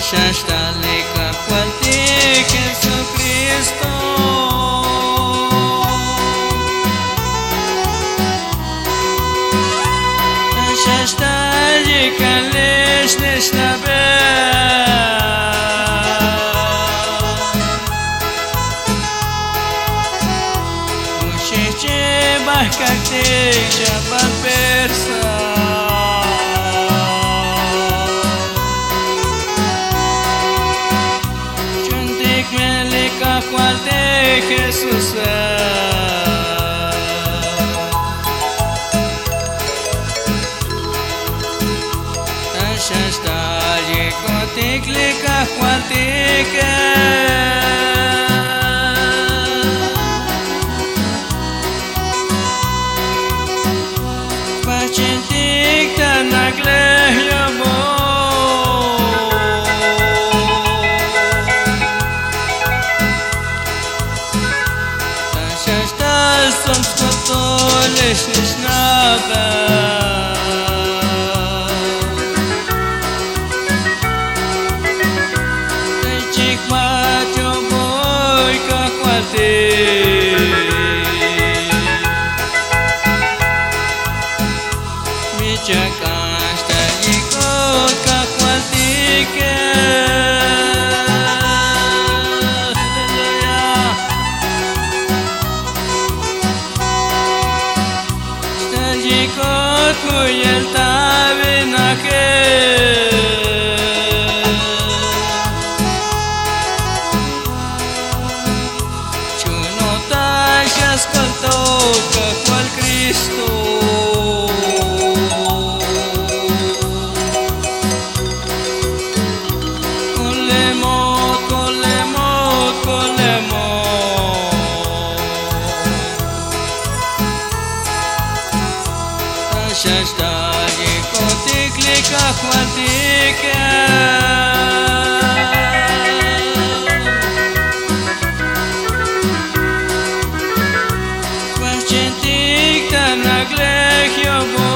Shashtali Kakwalti Jesucristo Shashtali Kalesh Nishnabe Mushiche Bahkakti Jabal Persa Cualte Jesús Shashtali Kotikli Kakwaltike Pachintik Tanagleh Yobo Som skotolish nishnaba Tejik matyo boy kakwalti Michakash tajikot kakwaltike Jikot muyel tabinake Chuno tashas kaltoka cual Cristo Kolemot, kolemot, kolemot Shashtali Kotikli Kakwaltike Pachintik Tanagleh Yobo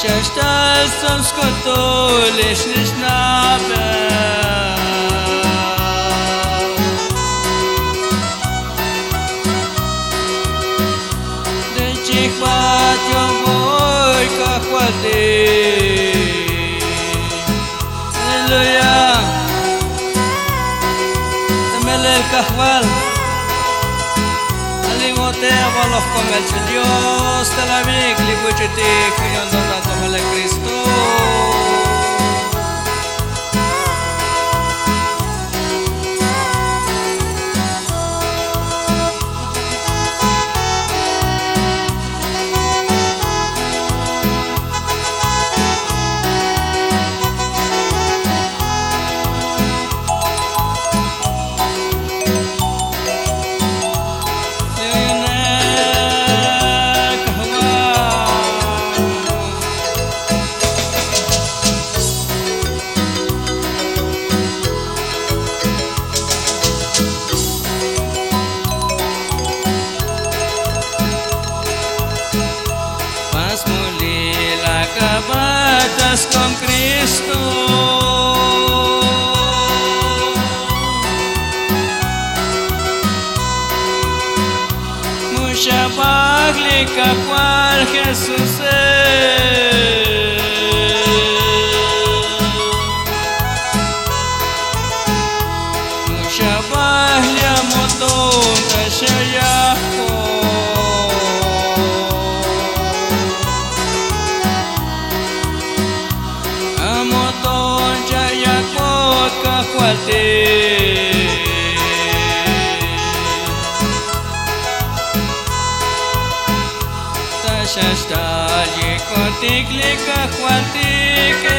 Shashtal Som skotolish nishnabe Chikpat yoboy kakwalti Hallelujah Tamel el kahwal Alimote avaloh komel Dios te la vik libuchetik Yondona tomele Cristo Acabadas con Cristo Mucha baglica cual Jesús Mucha baglia moton tashayaho Kakwalti Shashtali Kotikli Kakwaltike